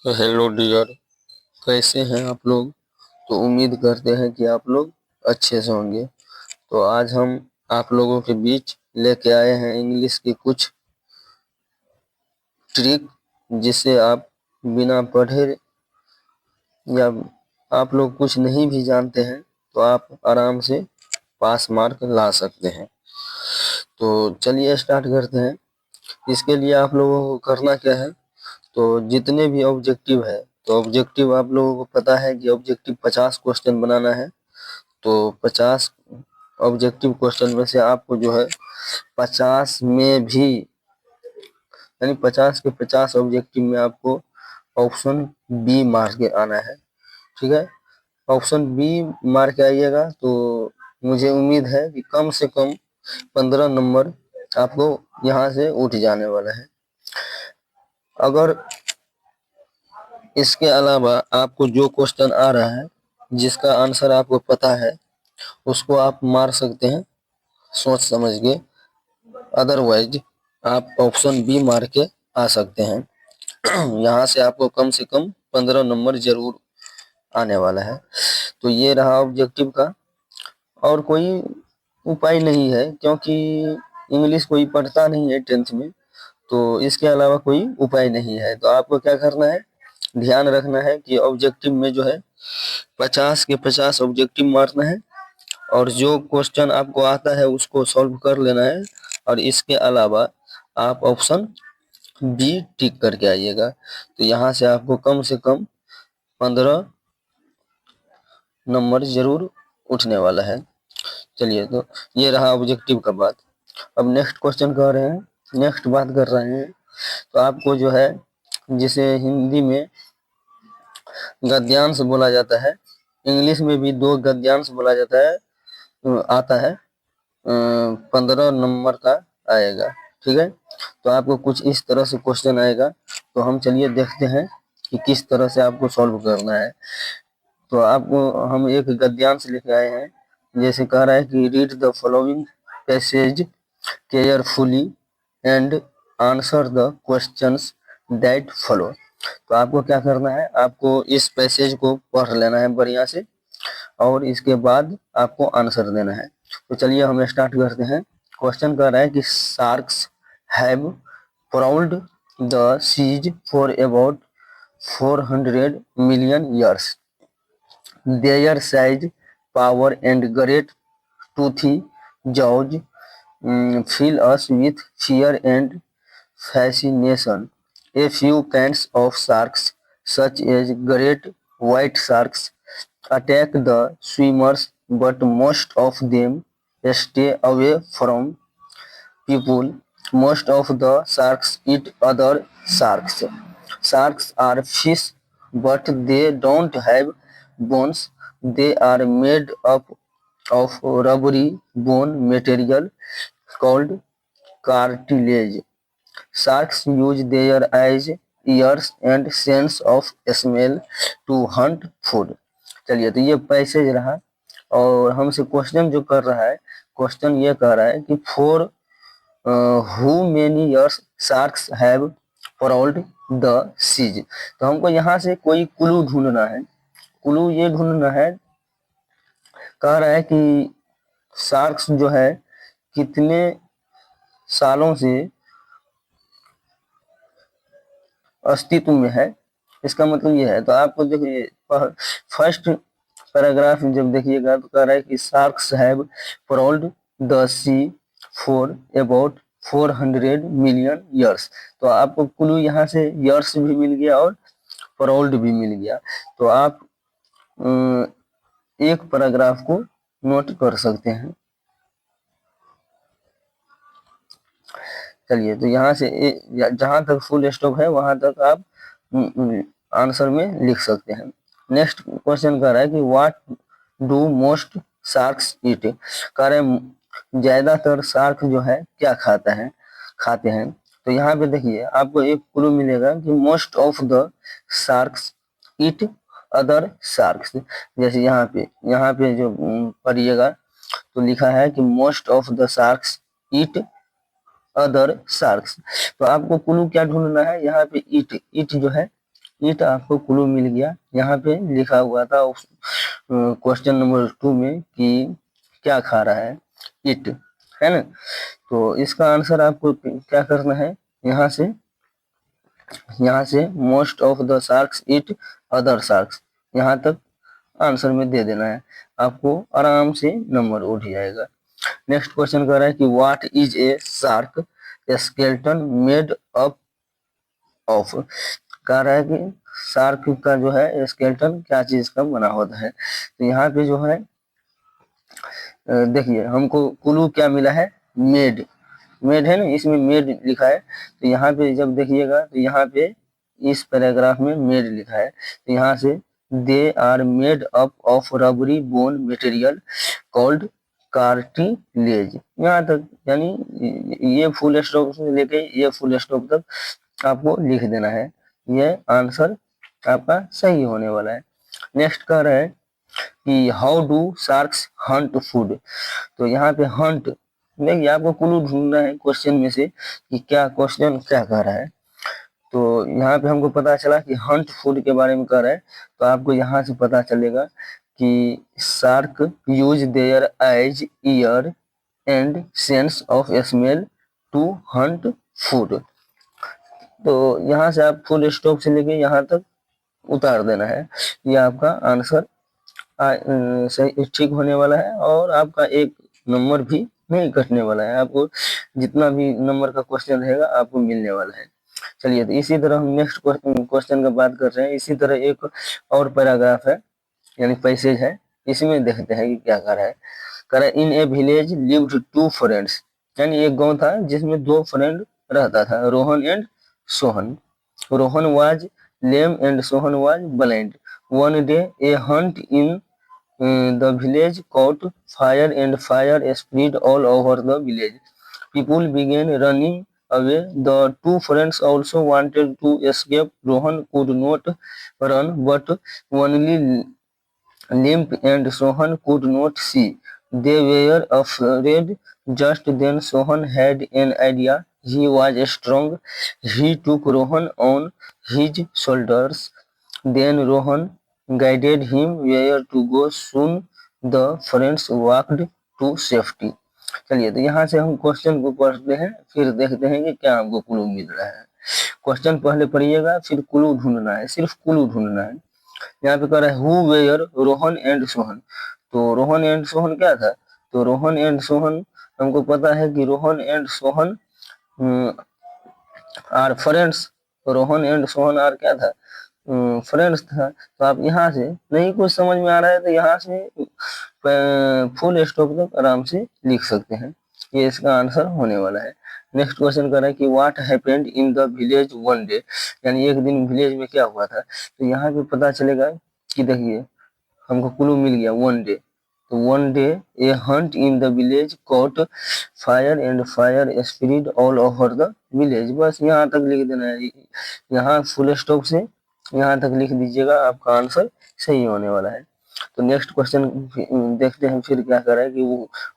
Hello dear, कैसे हैं आप लोग। तो उम्मीद करते हैं कि आप लोग अच्छे से होंगे। तो आज हम आप लोगों के बीच लेके आए हैं इंग्लिश की कुछ ट्रिक, जिससे आप बिना पढ़े या आप लोग कुछ नहीं भी जानते हैं तो आप आराम से पास मार्क ला सकते हैं। तो चलिए स्टार्ट करते हैं। इसके लिए आप लोगों को करना क्या है, तो जितने भी ऑब्जेक्टिव है, तो ऑब्जेक्टिव आप लोगों को पता है कि ऑब्जेक्टिव 50 क्वेश्चन बनाना है। तो 50 ऑब्जेक्टिव क्वेश्चन में से आपको जो है 50 में भी, यानी 50 के 50 ऑब्जेक्टिव में आपको ऑप्शन बी मार के आना है। ठीक है, ऑप्शन बी मार के आइएगा तो मुझे उम्मीद है कि कम से कम 15 नंबर आपको यहाँ से उठ जाने वाला है। अगर इसके अलावा आपको जो क्वेश्चन आ रहा है जिसका आंसर आपको पता है उसको आप मार सकते हैं सोच समझ के, अदरवाइज आप ऑप्शन बी मार के आ सकते हैं। यहाँ से आपको कम से कम 15 नंबर जरूर आने वाला है। तो ये रहा ऑब्जेक्टिव का, और कोई उपाय नहीं है क्योंकि इंग्लिश कोई पढ़ता नहीं है 10th में, तो इसके अलावा कोई उपाय नहीं है। तो आपको क्या करना है, ध्यान रखना है कि ऑब्जेक्टिव में जो है 50 के 50 ऑब्जेक्टिव मारना है, और जो क्वेश्चन आपको आता है उसको सॉल्व कर लेना है। और इसके अलावा आप ऑप्शन बी टिक करके आइएगा। तो यहाँ से आपको कम से कम 15 नंबर जरूर उठने वाला है। चलिए, तो ये रहा ऑब्जेक्टिव का बात। अब नेक्स्ट क्वेश्चन कर रहे हैं, नेक्स्ट बात कर रहे हैं। तो आपको जो है, जिसे हिंदी में गद्यांश बोला जाता है, इंग्लिश में भी 2 गद्यांश बोला जाता है, आता है, 15 नंबर का आएगा। ठीक है, तो आपको कुछ इस तरह से क्वेश्चन आएगा। तो हम चलिए देखते हैं कि किस तरह से आपको सॉल्व करना है। तो आपको हम एक गद्यांश लेके आए हैं, जैसे कह रहा है कि read the following passage carefully and answer the questions that follow. तो आपको क्या करना है, आपको इस पैसेज को पढ़ लेना है बढ़िया से, और इसके बाद आपको आंसर देना है। तो चलिए हम स्टार्ट करते हैं। क्वेश्चन कर रहा है कि sharks have prowled the seas for about 400 million years. Their size, power and great toothy jaws fill us with fear and fascination. A few kinds of sharks, such as great white sharks, attack the swimmers, but most of them stay away from people. Most of the sharks eat other sharks. Sharks are fish, but they don't have bones. They are made up of rubbery bone material called cartilage. Sharks use their eyes, ears and sense of smell to hunt food. चलिए, तो ये passage रहा, और हमसे question जो कर रहा है, क्वेश्चन ये कह रहा है कि for who many years sharks have prowled the seas. तो हमको यहाँ से कोई क्लू ढूंढना है। क्लू ये ढूंढना है, कह रहा है कि शार्क्स जो है कितने सालों से अस्तित्व में है, इसका मतलब ये है। तो आपको देखिए फर्स्ट पैराग्राफ जब देखिएगा तो कह रहा है कि sharks have prowled the sea for about 400 million years. तो आपको क्लू यहाँ से ईयर्स भी मिल गया और prowled भी मिल गया। तो आप एक पैराग्राफ को नोट कर सकते हैं। चलिए, तो यहाँ से जहां तक फुल स्टॉप है वहां तक आप आंसर में लिख सकते हैं। नेक्स्ट क्वेश्चन कह रहा है कि व्हाट डू मोस्ट शार्क्स ईट। कह रहे हैं ज्यादातर शार्क जो है क्या खाते हैं। तो यहाँ पे देखिए आपको एक क्लू मिलेगा कि most of the sharks eat other sharks. जैसे यहाँ पे जो पढ़िएगा तो लिखा है कि most of the sharks eat other sharks. तो आपको क्लू क्या ढूंढना है, यहाँ पे ईट जो है इट आपको क्लू मिल गया। यहाँ पे लिखा हुआ था क्वेश्चन नंबर 2 में कि क्या खा रहा है, इट, है ना। तो इसका आंसर आपको क्या करना है, यहाँ से most of the sharks it other sharks, यहाँ तक आंसर में दे देना है, आपको आराम से नंबर उठ जाएगा। नेक्स्ट क्वेश्चन कह रहा है कि what is a shark skeleton made up of, कह रहा है कि शार्क का जो है स्केलेटन क्या चीज का बना होता है। तो यहाँ पे जो है देखिए हमको क्लू क्या मिला है, मेड, मेड है ना, इसमें मेड लिखा है। तो यहाँ पे जब देखिएगा तो यहाँ पे इस पैराग्राफ में मेड लिखा है, तो यहाँ से they are made up of rubbery bone material called cartilage, यहाँ तक, यानी ये फुल स्टॉप से लेके ये फुल स्टॉप तक आपको लिख देना है, ये आंसर आपका सही होने वाला है। नेक्स्ट कह रहा है कि how do sharks Hunt food, तो यहाँ पे हंट, देखिए आपको क्लू ढूंढना है क्वेश्चन में से कि क्या क्वेश्चन क्या कह रहा है। तो यहाँ पे हमको पता चला कि हंट फूड के बारे में कह रहा है, तो आपको यहाँ से पता चलेगा कि shark use their eyes, ear and sense of smell to hunt food. तो यहाँ से आप फुल स्टॉप से लेके यहाँ तक उतार देना है, ये आपका आंसर सही ठीक होने वाला है, और आपका एक नंबर भी नहीं कटने वाला है, आपको जितना भी नंबर का क्वेश्चन रहेगा आपको मिलने वाला है। चलिए, तो इसी तरह हम नेक्स्ट क्वेश्चन का बात कर रहे हैं। इसी तरह एक और पैराग्राफ है, यानी पैसेज है, इसमें देखते हैं कि क्या कर रहा है। कह रहा है in a village lived two friends, यानी एक गांव था जिसमें दो फ्रेंड रहता था, Rohan and Sohan. Rohan was lame and Sohan was blind. One day a hunt in the village caught fire and fire spread all over the village. People began running away. The two friends also wanted to escape. Rohan could not run, but only limp and Sohan could not see. They were afraid. Just then Sohan had an idea. He was strong. He took Rohan on his shoulders. Then Rohan guided him where to go. Soon the friends walked to safety. चलिए, तो यहाँ से हम question को पढ़ते हैं, फिर देखते हैं कि क्या हमको क्लू मिल रहा है। क्वेश्चन पहले पढ़िएगा, फिर क्लू ढूंढना है, सिर्फ क्लू ढूंढना है। यहाँ पे कह रहा है who were Rohan and Sohan, तो रोहन एंड सोहन क्या था, तो रोहन एंड सोहन हमको पता है कि Rohan and Sohan are friends, Rohan and Sohan are क्या था, फ्रेंड्स था। तो आप यहाँ से नहीं कुछ समझ में आ रहा है तो यहाँ से फुल स्टॉप तक आराम से लिख सकते हैं, ये इसका आंसर होने वाला है। नेक्स्ट क्वेश्चन कर रहा है कि what happened in the village one day, यानी एक दिन विलेज में क्या हुआ था। तो यहाँ पे पता चलेगा कि देखिए हमको क्लू मिल गया वन डे, तो one day a hunt in the village cot fire and fire spread all over the village, बस यहाँ तक लिख देना है, यहाँ फुल स्टॉप से यहाँ तक लिख दीजिएगा, आपका आंसर सही होने वाला है। तो नेक्स्ट क्वेश्चन देखते हैं फिर क्या कर रहा है कि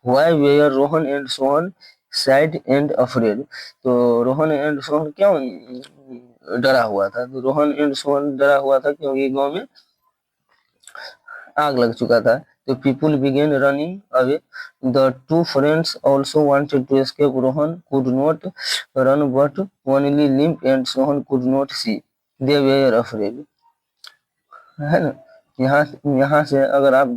why were Rohan and Sohan sad and afraid, तो रोहन एंड सोहन क्यों डरा हुआ था, तो रोहन एंड सोहन डरा हुआ था क्योंकि गांव में आग लग चुका था। तो people begin running away, the two friends also wanted to escape, Rohan could not run but only limp and Sohan could not see, they were afraid, है ना। यहाँ यहाँ से अगर आप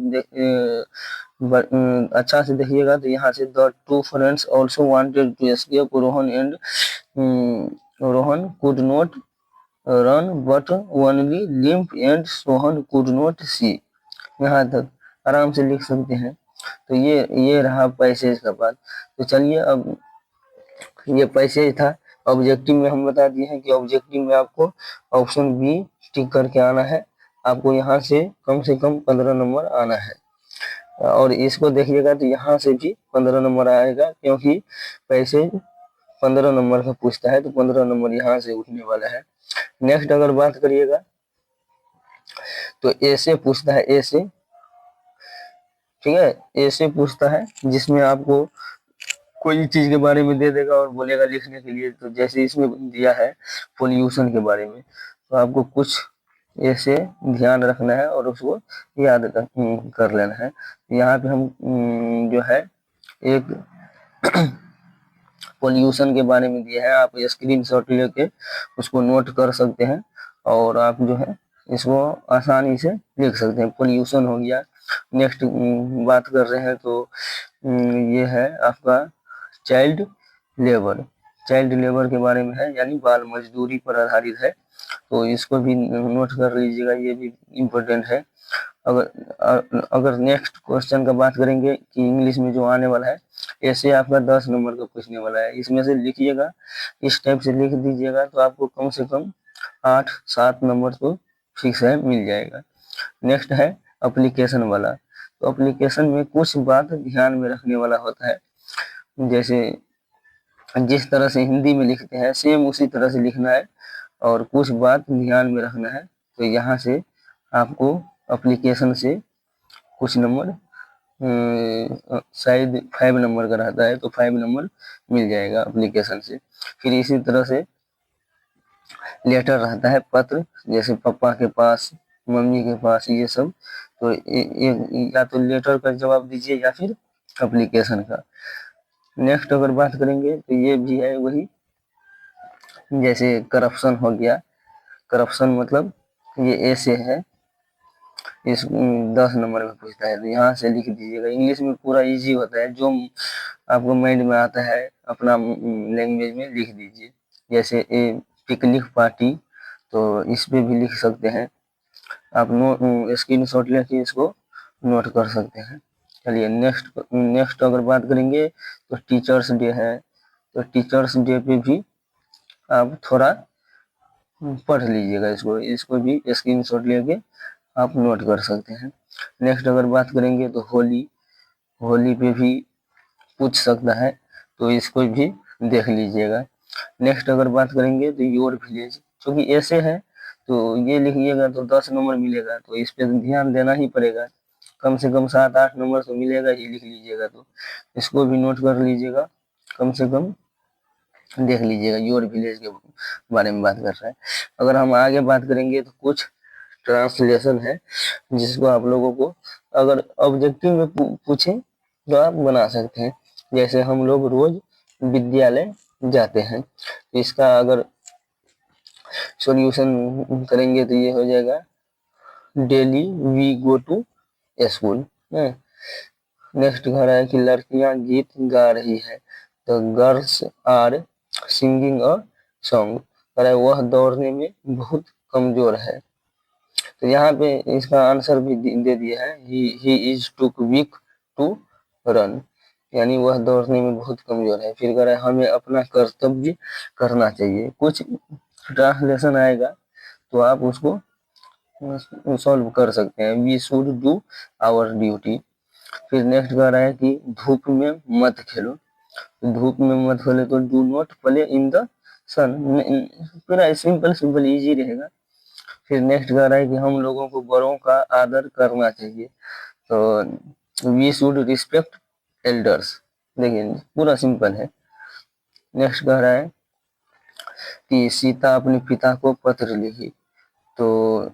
अच्छा से देखिएगा तो यहाँ से the two friends also wanted to escape, Rohan could not run but only limp and Sohan could not see, यहाँ तक आराम से लिख सकते हैं। तो ये रहा पैसेज का बात। तो चलिए, अब ये पैसेज था। ऑब्जेक्टिव में हम बता दिए हैं कि ऑब्जेक्टिव में आपको ऑप्शन बी टिक करके आना है, आपको यहाँ से कम 15 नंबर आना है। और इसको देखिएगा तो यहाँ से भी 15 नंबर आएगा, क्योंकि पैसेज 15 नंबर का पूछता है, तो 15 नंबर यहाँ से उठने वाला है। नेक्स्ट अगर बात करिएगा तो ए से पूछता है, ए से, ठीक है, ए से पूछता है जिसमें आपको कोई चीज के बारे में दे देगा और बोलेगा लिखने के लिए। तो जैसे इसमें दिया है पोल्यूशन के बारे में, तो आपको कुछ ऐसे ध्यान रखना है और उसको याद कर लेना है। यहाँ पे हम जो है एक पोल्यूशन के बारे में दिया है, आप स्क्रीनशॉट लेके उसको नोट कर सकते हैं और आप जो है इसको आसानी से लिख सकते हैं। पोल्यूशन हो गया। नेक्स्ट बात कर रहे हैं तो ये है आपका चाइल्ड लेबर। चाइल्ड लेबर के बारे में है, यानी बाल मजदूरी पर आधारित है, तो इसको भी नोट कर लीजिएगा, ये भी इम्पोर्टेंट है। अगर नेक्स्ट क्वेश्चन का बात करेंगे कि इंग्लिश में जो आने वाला है, ऐसे आपका 10 नंबर का पूछने वाला है, इसमें से लिखिएगा, इस टाइप से लिख दीजिएगा तो आपको कम से कम 8-7 नंबर तो फिक्स है, मिल जाएगा। नेक्स्ट है एप्लीकेशन वाला। तो एप्लीकेशन में कुछ बात ध्यान में रखने वाला होता है, जैसे जिस तरह से हिंदी में लिखते हैं सेम उसी तरह से लिखना है और कुछ बात ध्यान में रखना है। तो यहाँ से आपको एप्लीकेशन से कुछ नंबर शायद 5 नंबर का रहता है, तो 5 नंबर मिल जाएगा एप्लीकेशन से। फिर इसी तरह से लेटर रहता है, पत्र, जैसे पापा के पास, मम्मी के पास, ये सब। तो या तो लेटर का जवाब दीजिए या फिर एप्लीकेशन का। नेक्स्ट अगर बात करेंगे तो ये भी है वही, जैसे करप्शन हो गया। करप्शन मतलब ये ऐसे है, इस 10 नंबर में पूछता है तो यहाँ से लिख दीजिएगा। इंग्लिश में पूरा इजी होता है, जो आपको माइंड में आता है अपना लैंग्वेज में लिख दीजिए। जैसे ए पिकनिक पार्टी, तो इस पे भी लिख सकते हैं आप, स्क्रीन शॉट लेके इसको नोट कर सकते हैं। चलिए नेक्स्ट अगर बात करेंगे तो टीचर्स डे है। तो टीचर्स डे पे भी आप थोड़ा पढ़ लीजिएगा, इसको भी स्क्रीनशॉट लेके आप नोट कर सकते हैं। नेक्स्ट अगर बात करेंगे तो होली, होली पे भी पूछ सकता है, तो इसको भी देख लीजिएगा। नेक्स्ट अगर बात करेंगे तो योर विलेज, क्योंकि ऐसे है तो ये लिखिएगा तो 10 नंबर मिलेगा, तो इस पे ध्यान देना ही पड़ेगा, कम से कम 7-8 नंबर तो मिलेगा ही, लिख लीजिएगा तो इसको भी नोट कर लीजिएगा, कम से कम देख लीजिएगा। योर विलेज के बारे में बात कर रहा है। अगर हम आगे बात करेंगे तो कुछ ट्रांसलेशन है, जिसको आप लोगों को अगर ऑब्जेक्टिव में पूछे तो आप बना सकते हैं। जैसे हम लोग रोज विद्यालय जाते हैं, तो इसका अगर सॉल्यूशन करेंगे तो ये हो जाएगा, daily we go to school. Next कह रहा है कि लड़कियां गीत गा रही है, तो girls are singing a song. कह रहा है वह दौड़ने में बहुत कमजोर है, तो यहाँ पे इसका आंसर भी दे दिया है, he is too weak to run, यानी वह दौड़ने में बहुत कमजोर है। फिर कह रहा है हमें अपना कर्तव्य करना चाहिए। कुछ ट्रांसलेशन आएगा तो आप उसको सॉल्व कर सकते हैं, we should do our duty. फिर नेक्स्ट कह रहा है कि धूप में मत खेलो, धूप में मत खेलो तो do not play in the sun. पूरा सिंपल सिंपल इजी रहेगा। फिर नेक्स्ट कह रहा है कि हम लोगों को बड़ों का आदर करना चाहिए, तो वी शुड रिस्पेक्ट एल्डर्स। देखिए पूरा सिंपल है। नेक्स्ट कह रहा है कि सीता अपने पिता को पत्र लिखी, तो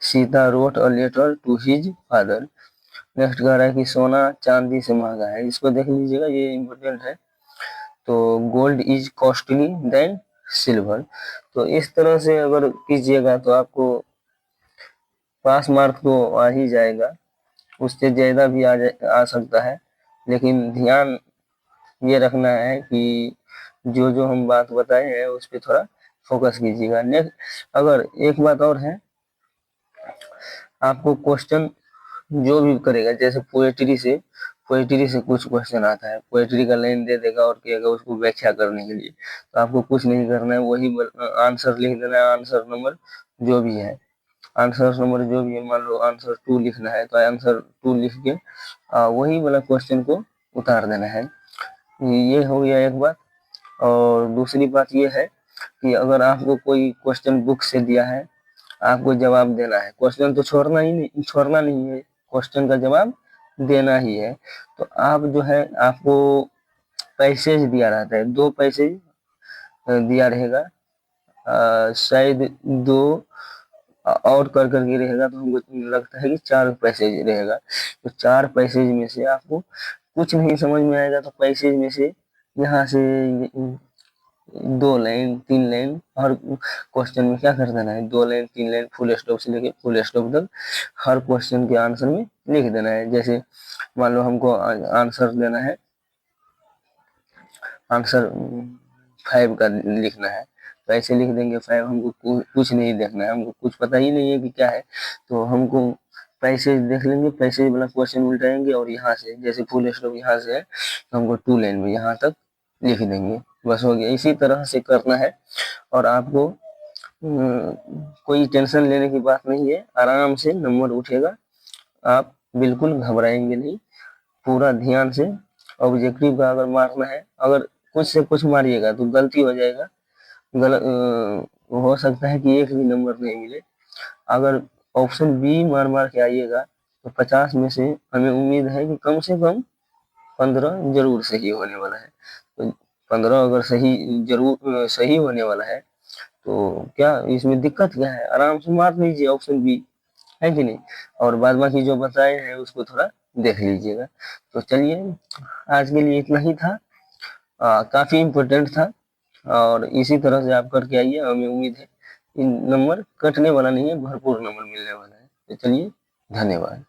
Sita wrote a letter to his father. Next कह रहा है कि सोना चांदी से महंगा है, इसको देख लीजिएगा, ये इम्पोर्टेंट है। तो gold is costly than silver. तो इस तरह से अगर कीजिएगा तो आपको पास मार्क तो आ ही जाएगा, उससे ज्यादा भी आ सकता है, लेकिन ध्यान ये रखना है कि जो जो हम बात बताए हैं उस पर थोड़ा फोकस कीजिएगा। नेक्स्ट अगर एक बात और है, आपको क्वेश्चन जो भी करेगा, जैसे पोएट्री से कुछ क्वेश्चन आता है, पोएट्री का लाइन दे देगा और कहेगा उसको व्याख्या करने के लिए, तो आपको कुछ नहीं करना है, वही आंसर लिख देना है, आंसर नंबर जो भी है, आंसर नंबर जो भी है, मान लो आंसर 2 लिखना है तो आंसर 2 लिख के वही वाला क्वेश्चन को उतार देना है। ये हो गया एक बात। और दूसरी बात ये है कि अगर आपको कोई क्वेश्चन बुक से दिया है, आपको जवाब देना है, क्वेश्चन तो छोड़ना नहीं है, क्वेश्चन का जवाब देना ही है। तो आप जो है, आपको पैसेज दिया रहता है, 2 पैसेज दिया रहेगा, शायद 2 और कर करके रहेगा तो हमको लगता है कि 4 पैसेज रहेगा। तो 4 पैसेज में से आपको कुछ नहीं समझ में आएगा तो पैसेज में से यहाँ से 2 लाइन 3 लाइन हर क्वेश्चन में क्या कर देना है, 2 लाइन 3 लाइन फुल स्टॉप से लेके फुल स्टॉप तक हर क्वेश्चन के आंसर में लिख देना है। जैसे मान लो हमको आंसर देना है, आंसर 5 का लिखना है, तो ऐसे लिख देंगे 5। हमको कुछ नहीं देखना है, हमको कुछ पता ही नहीं है कि क्या है, तो हमको पैसेज देख लेंगे, पैसेज वाला क्वेश्चन उल्टाएंगे और यहाँ से जैसे फुल स्टॉप यहाँ से है तो हमको 2 लाइन में यहाँ तक लिख देंगे, बस हो गया। इसी तरह से करना है और आपको कोई टेंशन लेने की बात नहीं है, आराम से नंबर उठेगा, आप बिल्कुल घबराएंगे नहीं। पूरा ध्यान से ऑब्जेक्टिव का अगर मारना है, अगर कुछ से कुछ मारिएगा तो गलती हो जाएगा, हो सकता है कि एक भी नंबर नहीं मिले। अगर ऑप्शन बी मार मार के आइएगा तो 50 में से हमें उम्मीद है कि कम से कम 15 जरूर सही होने वाला है। तो 15 अगर जरूर सही होने वाला है तो क्या इसमें दिक्कत क्या है, आराम से मार लीजिए ऑप्शन बी, है कि नहीं। और बाद बाकी जो बताए हैं उसको थोड़ा देख लीजिएगा। तो चलिए आज के लिए इतना ही था, काफी इम्पोर्टेंट था और इसी तरह से आप करके आइए, हमें उम्मीद है इन नंबर कटने वाला नहीं है, भरपूर नंबर मिलने वाला है। तो चलिए धन्यवाद।